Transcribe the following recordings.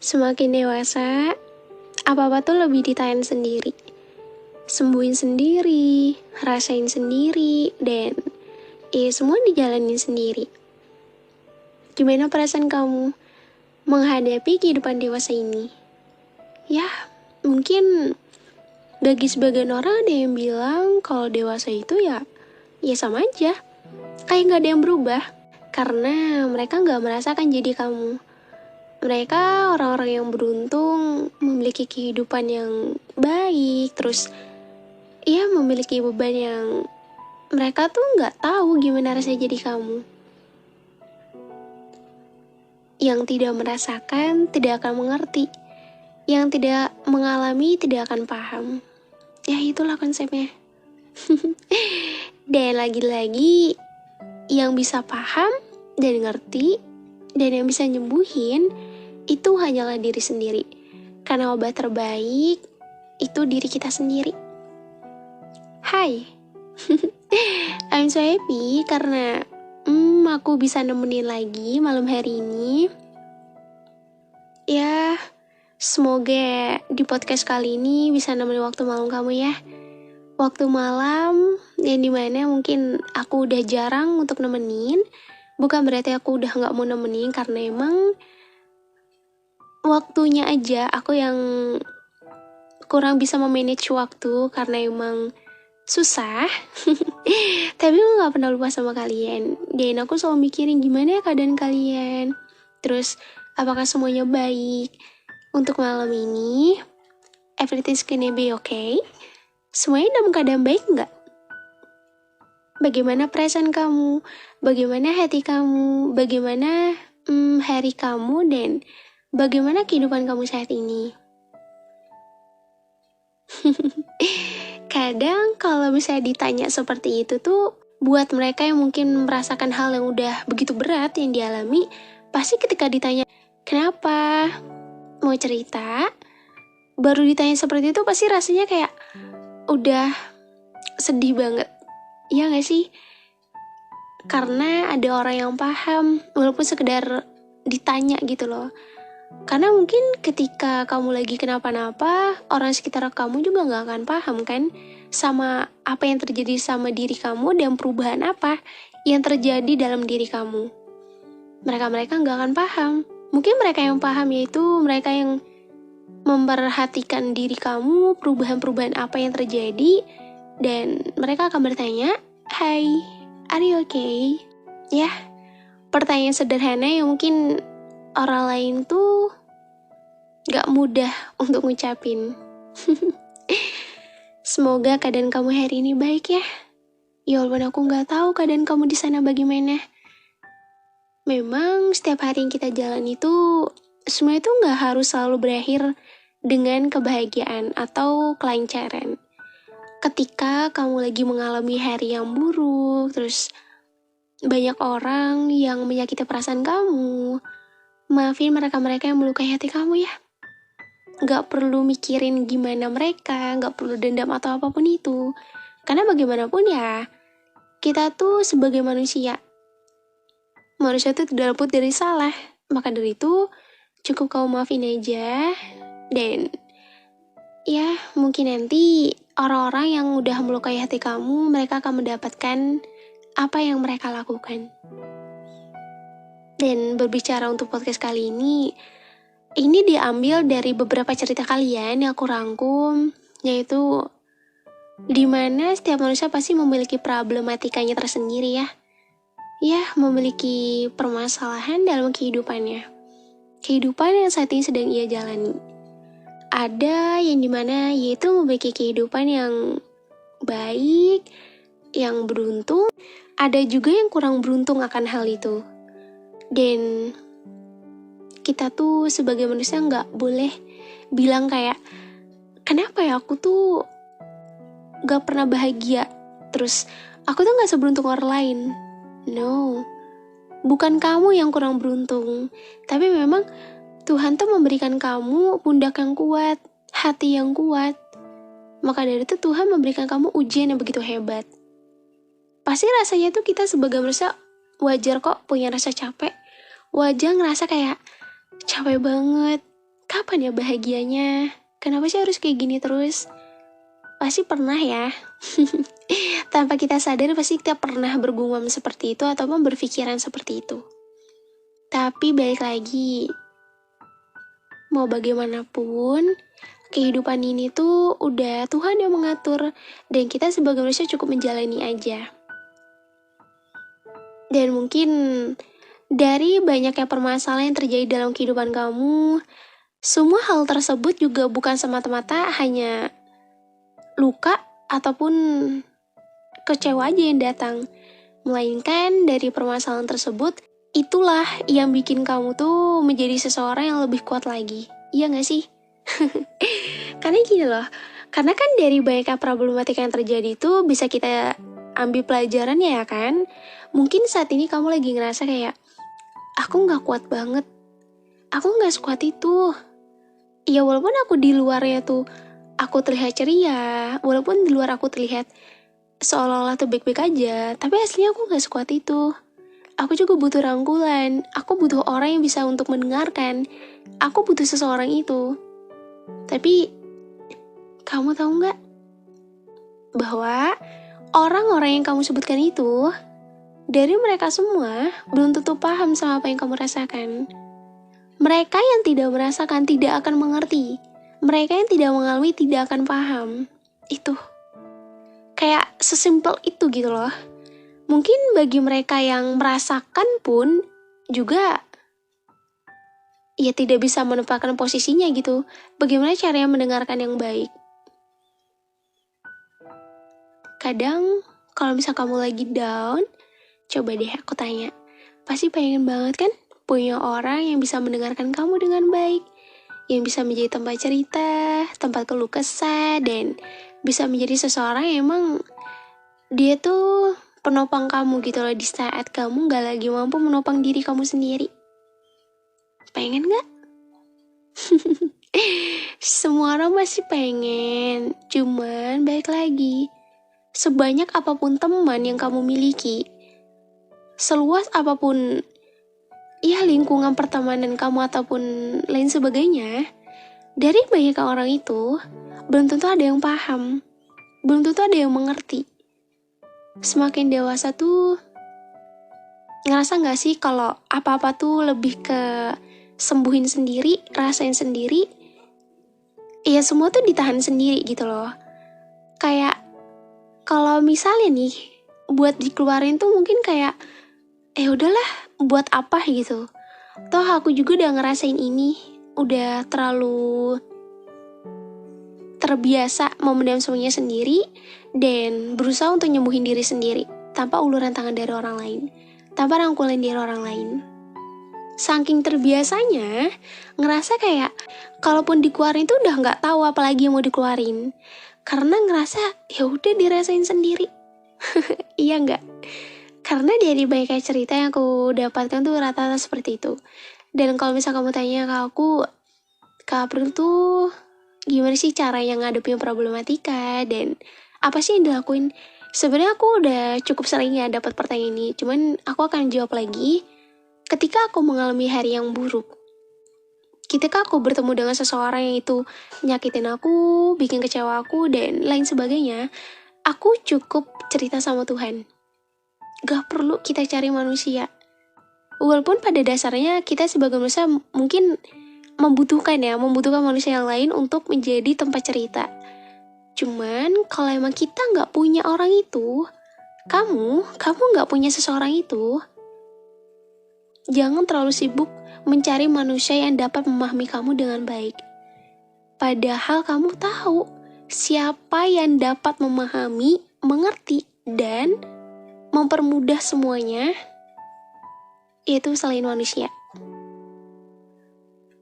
Semakin dewasa, apa-apa tuh lebih ditahan sendiri. Sembuhin sendiri, rasain sendiri, dan semua dijalanin sendiri. Gimana perasaan kamu menghadapi kehidupan dewasa ini? Ya, mungkin bagi sebagian orang ada yang bilang kalau dewasa itu ya sama aja. Kayak gak ada yang berubah. Karena mereka gak merasakan jadi kamu. Mereka orang-orang yang beruntung, memiliki kehidupan yang baik, terus memiliki beban yang mereka tuh gak tahu gimana rasanya jadi kamu. Yang tidak merasakan tidak akan mengerti, yang tidak mengalami tidak akan paham. Ya itulah konsepnya. Dan lagi-lagi yang bisa paham dan ngerti dan yang bisa nyembuhin itu hanyalah diri sendiri. Karena obat terbaik itu diri kita sendiri. Hai, I'm so happy karena aku bisa nemenin lagi malam hari ini. Ya, semoga di podcast kali ini bisa nemenin waktu malam kamu ya. Waktu malam yang dimana mungkin aku udah jarang untuk nemenin. Bukan berarti aku udah gak mau nemenin, karena emang waktunya aja aku yang kurang bisa memanage waktu karena emang susah. Tapi aku gak pernah lupa sama kalian. Dan aku selalu mikirin gimana ya keadaan kalian. Terus apakah semuanya baik? Untuk malam ini everything's gonna be okay. Semuanya dalam keadaan baik gak? Bagaimana perasaan kamu? Bagaimana hati kamu? Bagaimana hari kamu? Dan bagaimana kehidupan kamu saat ini? Kadang kalau misalnya ditanya seperti itu tuh, buat mereka yang mungkin merasakan hal yang udah begitu berat yang dialami, pasti ketika ditanya, kenapa? Mau cerita? Baru ditanya seperti itu pasti rasanya kayak udah sedih banget. Iya gak sih? Karena ada orang yang paham, walaupun sekedar ditanya gitu loh. Karena mungkin ketika kamu lagi kenapa-napa, orang sekitar kamu juga gak akan paham kan sama apa yang terjadi sama diri kamu dan perubahan apa yang terjadi dalam diri kamu. Mereka gak akan paham. Mungkin mereka yang paham yaitu mereka yang memperhatikan diri kamu, perubahan-perubahan apa yang terjadi, dan mereka akan bertanya, "Hai, are you okay?" Ya, pertanyaan sederhana yang mungkin orang lain tuh gak mudah untuk ngucapin. Semoga keadaan kamu hari ini baik ya. Ya walaupun aku gak tahu keadaan kamu di sana bagaimana. Memang setiap hari yang kita jalan itu, semua itu gak harus selalu berakhir dengan kebahagiaan atau kelancaran. Ketika kamu lagi mengalami hari yang buruk, terus banyak orang yang menyakiti perasaan kamu, maafin mereka-mereka yang melukai hati kamu ya. Gak perlu mikirin gimana mereka, gak perlu dendam atau apapun itu. Karena bagaimanapun ya, kita tuh sebagai manusia tuh tidak luput dari salah. Maka dari itu, cukup kamu maafin aja. Dan ya mungkin nanti orang-orang yang udah melukai hati kamu, mereka akan mendapatkan apa yang mereka lakukan. Dan berbicara untuk podcast kali ini diambil dari beberapa cerita kalian yang aku rangkum, yaitu dimana setiap manusia pasti memiliki problematikanya tersendiri ya. Ya, memiliki permasalahan dalam kehidupannya. Kehidupan yang saat ini sedang ia jalani. Ada yang dimana yaitu memiliki kehidupan yang baik, yang beruntung. Ada juga yang kurang beruntung akan hal itu. Dan kita tuh sebagai manusia gak boleh bilang kayak, kenapa ya aku tuh gak pernah bahagia, terus aku tuh gak seberuntung orang lain. No, bukan kamu yang kurang beruntung, tapi memang Tuhan tuh memberikan kamu pundak yang kuat, hati yang kuat. Maka dari itu Tuhan memberikan kamu ujian yang begitu hebat. Pasti rasanya tuh kita sebagai manusia wajar kok punya rasa capek. Wajar ngerasa kayak capek banget, kapan ya bahagianya? Kenapa sih harus kayak gini terus? Pasti pernah ya. Tanpa kita sadar pasti kita pernah bergumam seperti itu ataupun berpikiran seperti itu. Tapi balik lagi, mau bagaimanapun, kehidupan ini tuh udah Tuhan yang mengatur dan kita sebagai manusia cukup menjalani aja. Dan mungkin dari banyaknya permasalahan yang terjadi dalam kehidupan kamu, semua hal tersebut juga bukan semata-mata hanya luka ataupun kecewa aja yang datang. Melainkan dari permasalahan tersebut, itulah yang bikin kamu tuh menjadi seseorang yang lebih kuat lagi. Iya gak sih? Karena gini loh, karena kan dari banyaknya problematika yang terjadi itu bisa kita ambil pelajaran ya kan. Mungkin saat ini kamu lagi ngerasa kayak, aku gak kuat banget, aku gak sekuat itu. Ya walaupun aku di luarnya tuh aku terlihat ceria, walaupun di luar aku terlihat seolah-olah tuh baik-baik aja, tapi aslinya aku gak sekuat itu. Aku juga butuh rangkulan, aku butuh orang yang bisa untuk mendengarkan, aku butuh seseorang itu. Tapi kamu tahu gak bahwa orang-orang yang kamu sebutkan itu, dari mereka semua belum tentu paham sama apa yang kamu rasakan. Mereka yang tidak merasakan tidak akan mengerti. Mereka yang tidak mengalami tidak akan paham. Itu kayak sesimpel itu gitu loh. Mungkin bagi mereka yang merasakan pun juga ya tidak bisa menempatkan posisinya gitu. Bagaimana caranya mendengarkan yang baik? Kadang kalau misal kamu lagi down, coba deh aku tanya, pasti pengen banget kan punya orang yang bisa mendengarkan kamu dengan baik, yang bisa menjadi tempat cerita, tempat keluh kesah, dan bisa menjadi seseorang yang emang dia tuh penopang kamu gitu loh di saat kamu gak lagi mampu menopang diri kamu sendiri. Pengen gak? Semua orang masih pengen, cuman balik lagi, sebanyak apapun teman yang kamu miliki, seluas apapun ya lingkungan pertemanan kamu ataupun lain sebagainya, dari banyak orang itu belum tentu ada yang paham, belum tentu ada yang mengerti. Semakin dewasa tuh ngerasa gak sih kalau apa-apa tuh lebih ke sembuhin sendiri, rasain sendiri, ya semua tuh ditahan sendiri gitu loh. Kayak kalau misalnya nih buat dikeluarin tuh mungkin kayak udahlah, buat apa gitu. Toh aku juga udah ngerasain ini, udah terlalu terbiasa memendam semuanya sendiri dan berusaha untuk nyembuhin diri sendiri tanpa uluran tangan dari orang lain, tanpa rangkulan dari orang lain. Saking terbiasanya ngerasa kayak kalaupun dikeluarin tuh udah nggak tahu apalagi yang mau dikeluarin, karena ngerasa ya udah dirasain sendiri. Iya nggak? Karena dari banyak cerita yang aku dapatkan tuh rata-rata seperti itu. Dan kalau misal kamu tanya ke aku, Kak April tuh gimana sih cara yang ngadepin problematika dan apa sih yang dilakuin? Sebenarnya aku udah cukup sering ya dapat pertanyaan ini, cuman aku akan jawab lagi ketika aku mengalami hari yang buruk. Ketika aku bertemu dengan seseorang yang itu nyakitin aku, bikin kecewa aku, dan lain sebagainya, aku cukup cerita sama Tuhan. Gak perlu kita cari manusia. Walaupun pada dasarnya kita sebagai manusia mungkin membutuhkan manusia yang lain untuk menjadi tempat cerita. Cuman kalau emang kita gak punya orang itu, kamu gak punya seseorang itu, jangan terlalu sibuk mencari manusia yang dapat memahami kamu dengan baik. Padahal kamu tahu siapa yang dapat memahami, mengerti, dan mempermudah semuanya, yaitu selain manusia.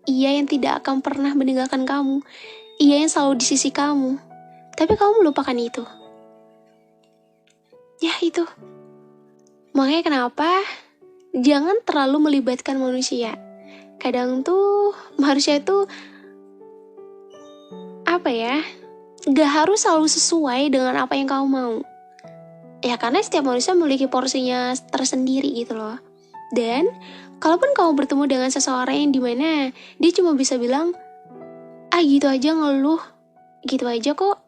Ia yang tidak akan pernah meninggalkan kamu, ia yang selalu di sisi kamu, tapi kamu melupakan itu. Ya itu. Makanya kenapa jangan terlalu melibatkan manusia. Kadang tuh manusia itu gak harus selalu sesuai dengan apa yang kamu mau. Ya karena setiap manusia memiliki porsinya tersendiri gitu loh. Dan kalaupun kamu bertemu dengan seseorang yang dimana dia cuma bisa bilang, gitu aja ngeluh, gitu aja kok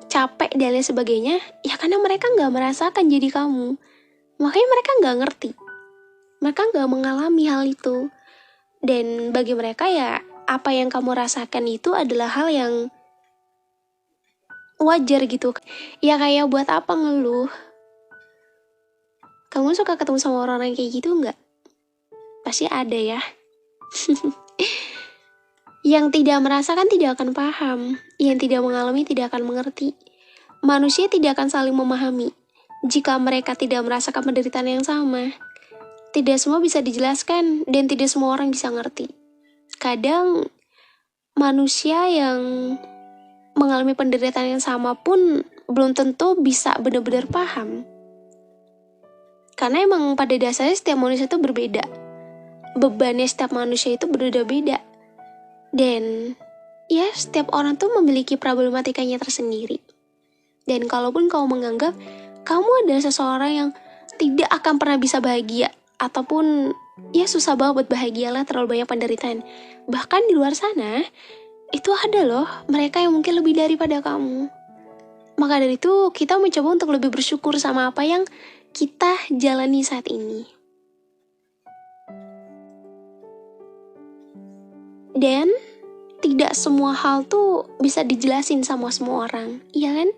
capek dan lain sebagainya, ya karena mereka nggak merasakan jadi kamu. Makanya mereka nggak ngerti, mereka nggak mengalami hal itu. Dan bagi mereka ya apa yang kamu rasakan itu adalah hal yang wajar gitu. Ya kayak buat apa ngeluh? Kamu suka ketemu sama orang-orang kayak gitu nggak? Pasti ada ya. Yang tidak merasakan tidak akan paham, yang tidak mengalami tidak akan mengerti. Manusia tidak akan saling memahami jika mereka tidak merasakan penderitaan yang sama. Tidak semua bisa dijelaskan dan tidak semua orang bisa ngerti. Kadang manusia yang mengalami penderitaan yang sama pun belum tentu bisa benar-benar paham. Karena emang pada dasarnya setiap manusia itu berbeda. Bebannya setiap manusia itu berbeda-beda. Dan ya setiap orang tuh memiliki problematikanya tersendiri. Dan kalaupun kamu menganggap kamu adalah seseorang yang tidak akan pernah bisa bahagia, ataupun ya susah banget buat bahagia lah, terlalu banyak penderitaan. Bahkan di luar sana, itu ada loh mereka yang mungkin lebih daripada kamu. Maka dari itu kita mencoba untuk lebih bersyukur sama apa yang kita jalani saat ini. Dan tidak semua hal tuh bisa dijelasin sama semua orang, iya kan?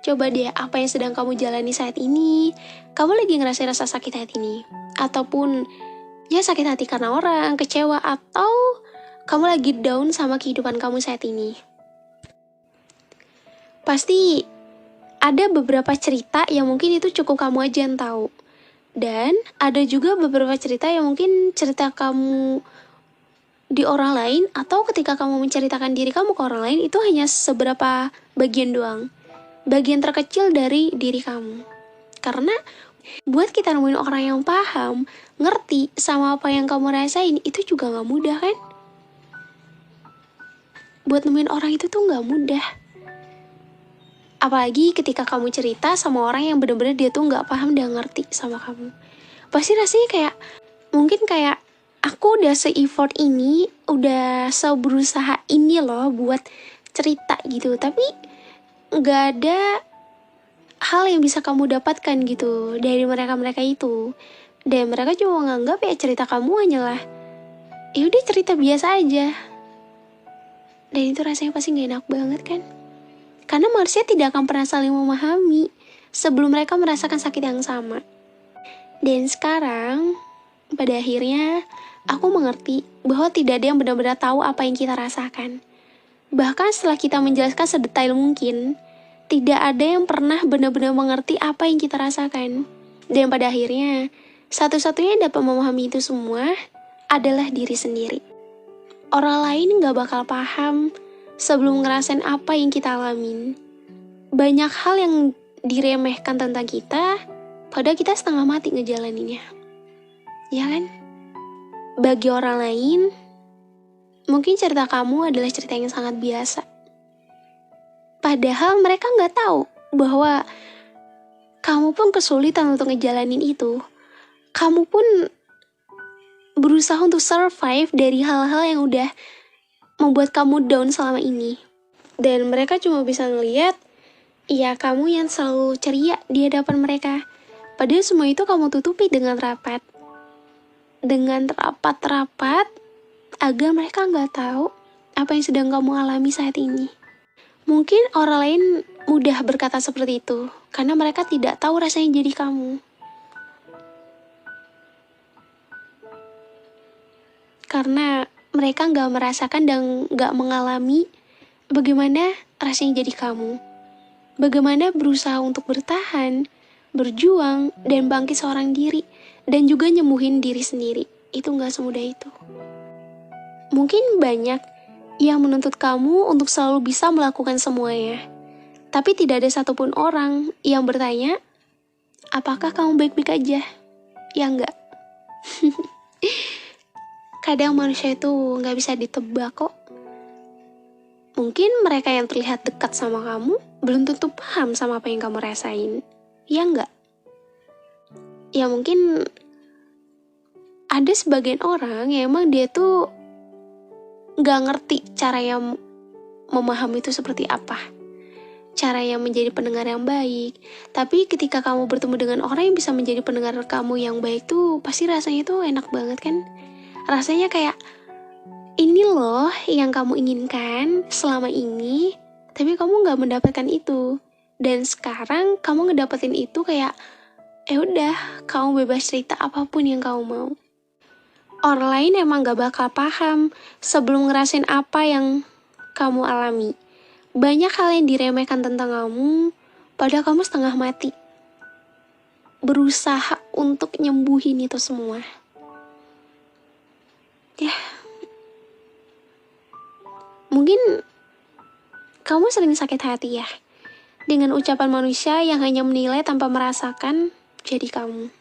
Coba deh apa yang sedang kamu jalani saat ini. Kamu lagi ngerasain rasa sakit hati ini, ataupun ya sakit hati karena orang, kecewa, atau kamu lagi down sama kehidupan kamu saat ini. Pasti ada beberapa cerita yang mungkin itu cukup kamu aja yang tahu. Dan ada juga beberapa cerita yang mungkin cerita kamu di orang lain, atau ketika kamu menceritakan diri kamu ke orang lain, itu hanya seberapa bagian doang, bagian terkecil dari diri kamu. Karena buat kita nemuin orang yang paham, ngerti sama apa yang kamu rasain, itu juga gak mudah kan? Buat nemuin orang itu tuh gak mudah. Apalagi ketika kamu cerita sama orang yang bener-bener dia tuh gak paham dan ngerti sama kamu. Pasti rasanya kayak, mungkin kayak, aku udah se-effort ini, udah se-berusaha ini loh buat cerita gitu, tapi gak ada hal yang bisa kamu dapatkan gitu dari mereka-mereka itu. Dan mereka cuma menganggap ya cerita kamu hanyalah ya udah cerita biasa aja. Dan itu rasanya pasti gak enak banget kan? Karena manusia tidak akan pernah saling memahami sebelum mereka merasakan sakit yang sama. Dan sekarang pada akhirnya aku mengerti bahwa tidak ada yang benar-benar tahu apa yang kita rasakan. Bahkan setelah kita menjelaskan sedetail mungkin, tidak ada yang pernah benar-benar mengerti apa yang kita rasakan. Dan pada akhirnya, satu-satunya yang dapat memahami itu semua adalah diri sendiri. Orang lain gak bakal paham sebelum ngerasain apa yang kita alamin. Banyak hal yang diremehkan tentang kita, padahal kita setengah mati ngejalaninnya. Ya kan? Bagi orang lain, mungkin cerita kamu adalah cerita yang sangat biasa. Padahal mereka gak tahu bahwa kamu pun kesulitan untuk ngejalanin itu. Kamu pun berusaha untuk survive dari hal-hal yang udah membuat kamu down selama ini. Dan mereka cuma bisa ngeliat, ya kamu yang selalu ceria di hadapan mereka. Padahal semua itu kamu tutupi dengan rapat. Dengan rapat-rapat agar mereka gak tahu apa yang sedang kamu alami saat ini. Mungkin orang lain mudah berkata seperti itu karena mereka tidak tahu rasanya jadi kamu. Karena mereka gak merasakan dan gak mengalami bagaimana rasanya jadi kamu. Bagaimana berusaha untuk bertahan, berjuang, dan bangkit seorang diri. Dan juga nyembuhin diri sendiri. Itu gak semudah itu. Mungkin banyak yang menuntut kamu untuk selalu bisa melakukan semuanya. Tapi tidak ada satupun orang yang bertanya, apakah kamu baik-baik aja? Ya enggak. Kadang manusia itu gak bisa ditebak kok. Mungkin mereka yang terlihat dekat sama kamu belum tentu paham sama apa yang kamu rasain. Ya enggak? Ya mungkin ada sebagian orang yang emang dia tuh gak ngerti cara yang memahami itu seperti apa, cara yang menjadi pendengar yang baik. Tapi ketika kamu bertemu dengan orang yang bisa menjadi pendengar kamu yang baik tuh, pasti rasanya tuh enak banget kan. Rasanya kayak, ini loh yang kamu inginkan selama ini, tapi kamu gak mendapatkan itu. Dan sekarang kamu ngedapetin itu kayak, udah, kamu bebas cerita apapun yang kamu mau. Orang lain emang gak bakal paham sebelum ngerasain apa yang kamu alami. Banyak hal yang diremehkan tentang kamu, padahal kamu setengah mati berusaha untuk nyembuhin itu semua. Ya, mungkin kamu sering sakit hati ya dengan ucapan manusia yang hanya menilai tanpa merasakan jadi kamu.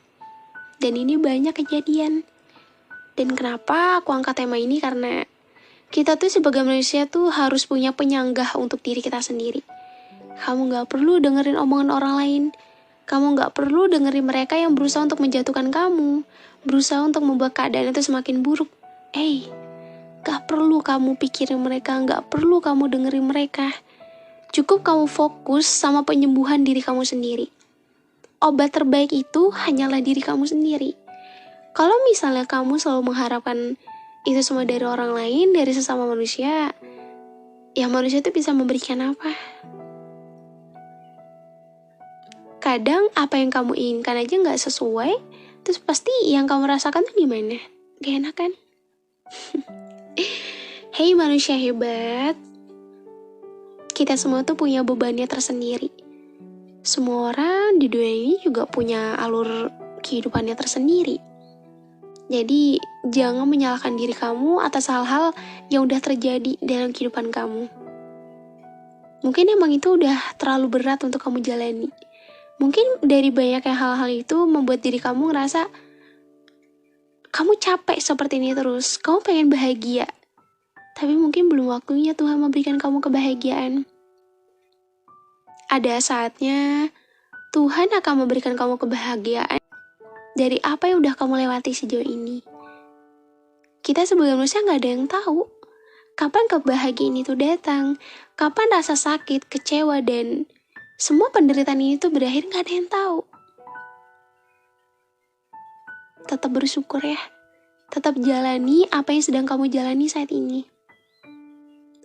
Dan ini banyak kejadian. Dan kenapa aku angkat tema ini? Karena kita tuh sebagai manusia tuh harus punya penyanggah untuk diri kita sendiri. Kamu gak perlu dengerin omongan orang lain. Kamu gak perlu dengerin mereka yang berusaha untuk menjatuhkan kamu, berusaha untuk membuat keadaan itu semakin buruk. Gak perlu kamu pikirin mereka, gak perlu kamu dengerin mereka. Cukup kamu fokus sama penyembuhan diri kamu sendiri. Obat terbaik itu hanyalah diri kamu sendiri. Kalau misalnya kamu selalu mengharapkan itu semua dari orang lain, dari sesama manusia, ya manusia itu bisa memberikan apa? Kadang apa yang kamu inginkan aja gak sesuai, terus pasti yang kamu rasakan tuh gimana? Gak enak kan? Hei manusia hebat, kita semua tuh punya bebannya tersendiri. Semua orang di dunia ini juga punya alur kehidupannya tersendiri. Jadi jangan menyalahkan diri kamu atas hal-hal yang udah terjadi dalam kehidupan kamu. Mungkin emang itu udah terlalu berat untuk kamu jalani. Mungkin dari banyaknya hal-hal itu membuat diri kamu ngerasa kamu capek seperti ini terus. Kamu pengen bahagia, tapi mungkin belum waktunya Tuhan memberikan kamu kebahagiaan. Ada saatnya Tuhan akan memberikan kamu kebahagiaan dari apa yang udah kamu lewati sejauh ini. Kita sebagai manusia gak ada yang tahu kapan kebahagiaan itu datang, kapan rasa sakit, kecewa, dan semua penderitaan ini tuh berakhir, gak ada yang tahu. Tetap bersyukur ya, tetap jalani apa yang sedang kamu jalani saat ini.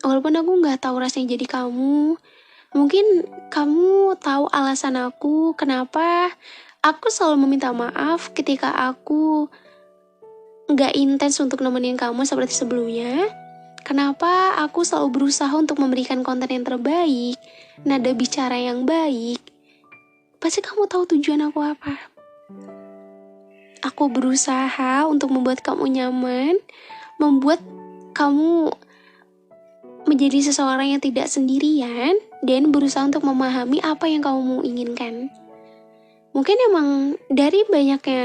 Walaupun aku gak tahu rasanya jadi kamu, mungkin kamu tahu alasan aku kenapa aku selalu meminta maaf ketika aku gak intens untuk nemenin kamu seperti sebelumnya. Kenapa aku selalu berusaha untuk memberikan konten yang terbaik, nada bicara yang baik. Pasti kamu tahu tujuan aku apa. Aku berusaha untuk membuat kamu nyaman, membuat kamu menjadi seseorang yang tidak sendirian, dan berusaha untuk memahami apa yang kamu inginkan. Mungkin emang dari banyaknya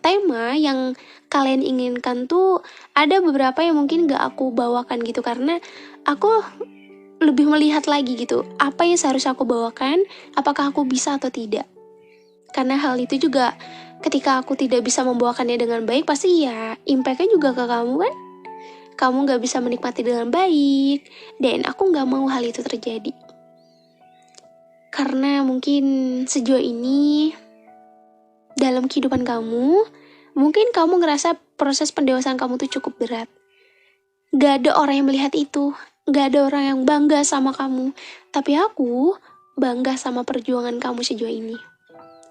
tema yang kalian inginkan tuh ada beberapa yang mungkin gak aku bawakan gitu, karena aku lebih melihat lagi gitu apa yang seharusnya aku bawakan, apakah aku bisa atau tidak. Karena hal itu juga ketika aku tidak bisa membawakannya dengan baik, pasti ya impact-nya juga ke kamu kan. Kamu gak bisa menikmati dengan baik, dan aku gak mau hal itu terjadi. Karena mungkin sejauh ini dalam kehidupan kamu, mungkin kamu ngerasa proses pendewasaan kamu tuh cukup berat. Gak ada orang yang melihat itu, gak ada orang yang bangga sama kamu. Tapi aku bangga sama perjuangan kamu sejauh ini.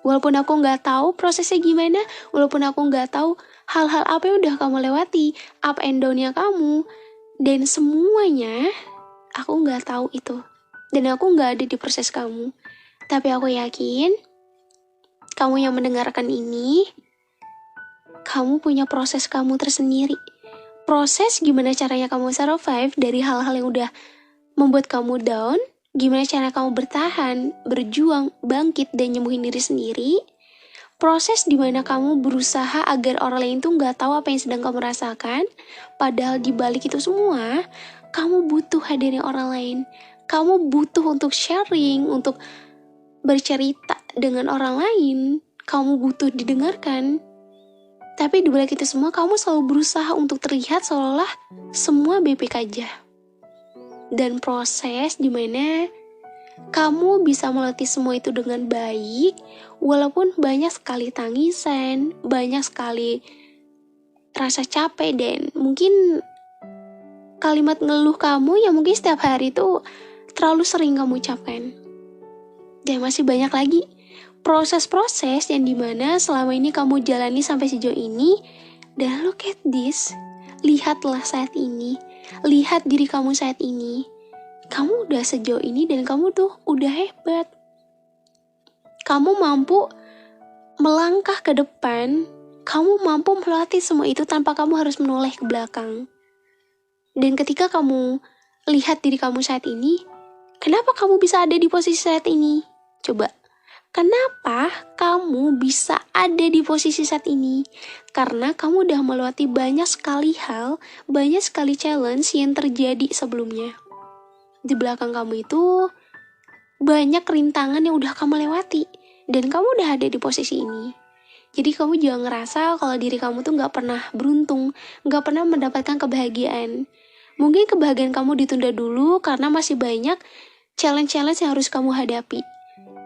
Walaupun aku gak tahu prosesnya gimana, walaupun aku gak tahu hal-hal apa yang udah kamu lewati, up and down-nya kamu, dan semuanya, aku gak tahu itu. Dan aku gak ada di proses kamu. Tapi aku yakin, kamu yang mendengarkan ini, kamu punya proses kamu tersendiri. Proses gimana caranya kamu survive dari hal-hal yang udah membuat kamu down, gimana cara kamu bertahan, berjuang, bangkit, dan nyembuhin diri sendiri. Proses dimana kamu berusaha agar orang lain tuh gak tahu apa yang sedang kamu rasakan, padahal dibalik itu semua, kamu butuh hadirnya orang lain. Kamu butuh untuk sharing, untuk bercerita dengan orang lain. Kamu butuh didengarkan. Tapi di balik itu semua kamu selalu berusaha untuk terlihat seolah-olah semua baik-baik aja. Dan proses dimana kamu bisa melatih semua itu dengan baik, walaupun banyak sekali tangisan, banyak sekali rasa capek, dan mungkin kalimat ngeluh kamu yang mungkin setiap hari itu terlalu sering kamu ucapkan. Dan masih banyak lagi proses-proses yang dimana selama ini kamu jalani sampai sejauh ini. Dan look at this, lihatlah saat ini, lihat diri kamu saat ini. Kamu udah sejauh ini dan kamu tuh udah hebat. Kamu mampu melangkah ke depan, kamu mampu melatih semua itu tanpa kamu harus menoleh ke belakang. Dan ketika kamu lihat diri kamu saat ini, kenapa kamu bisa ada di posisi saat ini? Coba, kenapa kamu bisa ada di posisi saat ini? Karena kamu udah melewati banyak sekali hal, banyak sekali challenge yang terjadi sebelumnya. Di belakang kamu itu banyak rintangan yang udah kamu lewati, dan kamu udah ada di posisi ini. Jadi kamu jangan ngerasa kalau diri kamu tuh gak pernah beruntung, gak pernah mendapatkan kebahagiaan. Mungkin kebahagiaan kamu ditunda dulu karena masih banyak challenge-challenge yang harus kamu hadapi.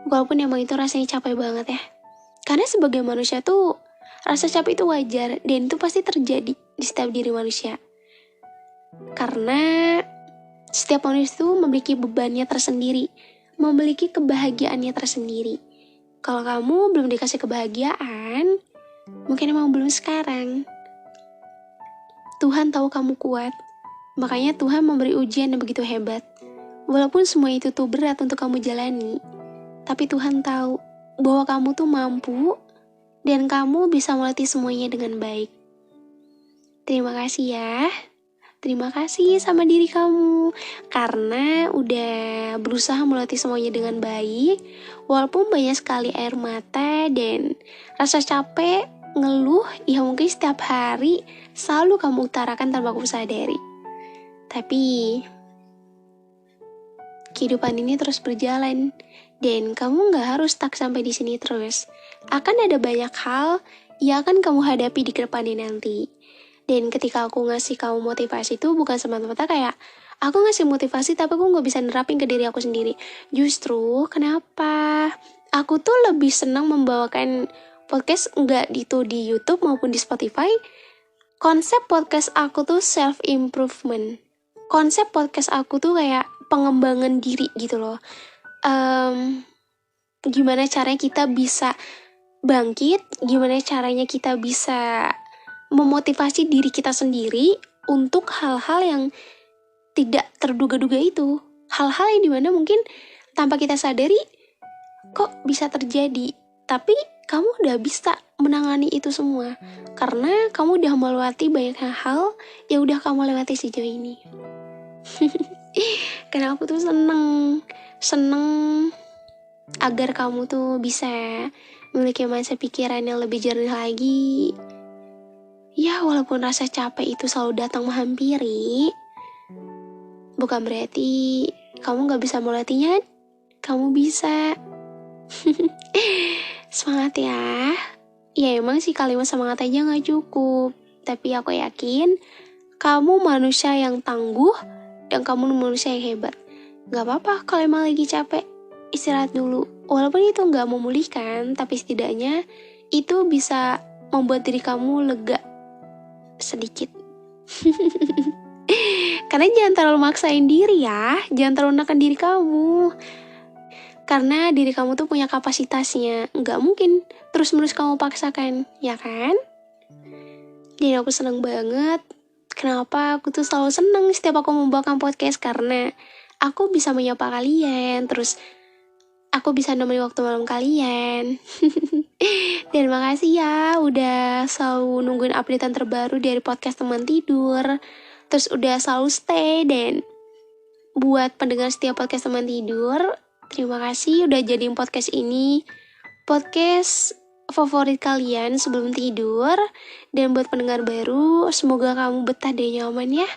Walaupun emang itu rasanya capek banget ya. Karena sebagai manusia tuh rasa capek itu wajar, dan itu pasti terjadi di setiap diri manusia. Karena setiap manusia itu memiliki bebannya tersendiri, memiliki kebahagiaannya tersendiri. Kalau kamu belum dikasih kebahagiaan, mungkin emang belum sekarang. Tuhan tahu kamu kuat, makanya Tuhan memberi ujian yang begitu hebat. Walaupun semua itu tuh berat untuk kamu jalani, tapi Tuhan tahu bahwa kamu tuh mampu dan kamu bisa melatih semuanya dengan baik. Terima kasih ya. Terima kasih sama diri kamu karena udah berusaha melatih semuanya dengan baik, walaupun banyak sekali air mata dan rasa capek, ngeluh yang mungkin setiap hari selalu kamu utarakan tanpa kamu sadari. Tapi kehidupan ini terus berjalan dan kamu gak harus stuck sampai di sini terus. Akan ada banyak hal yang akan kamu hadapi di kedepannya nanti. Dan ketika aku ngasih kamu motivasi itu bukan semata-mata kayak aku ngasih motivasi tapi aku gak bisa nerapin ke diri aku sendiri. Justru kenapa? Aku tuh lebih senang membawakan podcast nggak itu di YouTube maupun di Spotify. Konsep podcast aku tuh self-improvement. Konsep podcast aku tuh kayak pengembangan diri gitu loh. Gimana caranya kita bisa bangkit, gimana caranya kita bisa memotivasi diri kita sendiri untuk hal-hal yang tidak terduga-duga itu. Hal-hal yang dimana mungkin tanpa kita sadari kok bisa terjadi. Tapi kamu udah bisa menangani itu semua karena kamu udah melewati banyak hal yang udah kamu lewati sejauh ini. Karena aku tuh seneng agar kamu tuh bisa memiliki mindset pikiran yang lebih jernih lagi. Ya, walaupun rasa capek itu selalu datang menghampiri, bukan berarti kamu gak bisa melatihnya. Kamu bisa. Semangat ya. Ya emang sih kalimat semangat aja gak cukup. Tapi aku yakin kamu manusia yang tangguh dan kamu manusia yang hebat. Gak apa-apa kalau emang lagi capek, istirahat dulu. Walaupun itu gak memulihkan, tapi setidaknya itu bisa membuat diri kamu lega sedikit. Karena jangan terlalu maksain diri ya, jangan terlalu menekan diri kamu. Karena diri kamu tuh punya kapasitasnya, nggak mungkin terus-menerus kamu paksakan, ya kan? Jadi aku seneng banget. Kenapa aku tuh selalu seneng setiap aku membawakan podcast, karena aku bisa menyapa kalian, terus aku bisa nemenin waktu malam kalian. Dan makasih ya udah selalu nungguin updatean terbaru dari podcast teman tidur. Terus udah selalu stay. Dan buat pendengar setiap podcast teman tidur, terima kasih udah jadiin podcast ini podcast favorit kalian sebelum tidur. Dan buat pendengar baru, semoga kamu betah dan nyaman ya.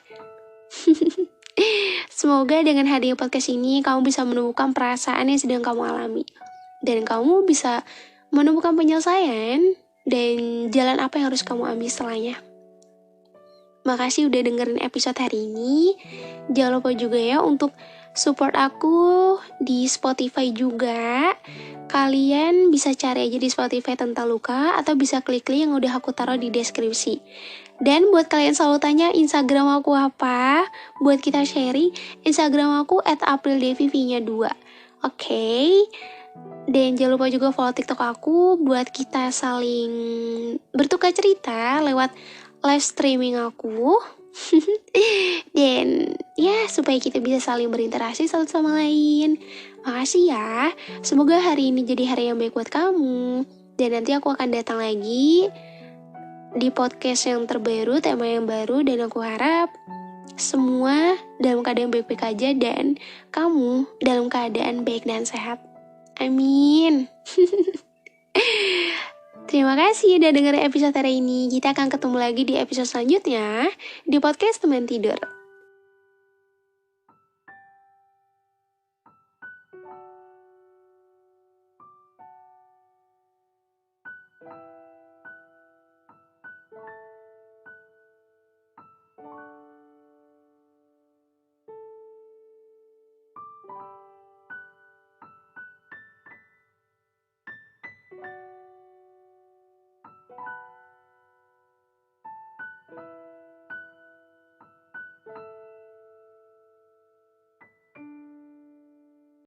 Semoga dengan hadirnya podcast ini kamu bisa menemukan perasaan yang sedang kamu alami. Dan kamu bisa menemukan penyelesaian dan jalan apa yang harus kamu ambil setelahnya. Makasih udah dengerin episode hari ini. Jangan lupa juga ya untuk support aku di Spotify juga. Kalian bisa cari aja di Spotify tentang luka atau bisa klik link yang udah aku taruh di deskripsi. Dan buat kalian selalu tanya Instagram aku apa, buat kita sharing, Instagram aku @aprildevivnya 2. Oke. Dan jangan lupa juga follow TikTok aku buat kita saling bertukar cerita lewat live streaming aku. Dan ya supaya kita bisa saling berinteraksi satu sama lain. Makasih ya. Semoga hari ini jadi hari yang baik buat kamu. Dan nanti aku akan datang lagi di podcast yang terbaru, tema yang baru, dan aku harap semua dalam keadaan baik-baik aja dan kamu dalam keadaan baik dan sehat. Amin. Terima kasih udah dengerin episode hari ini. Kita akan ketemu lagi di episode selanjutnya di podcast Teman Tidur.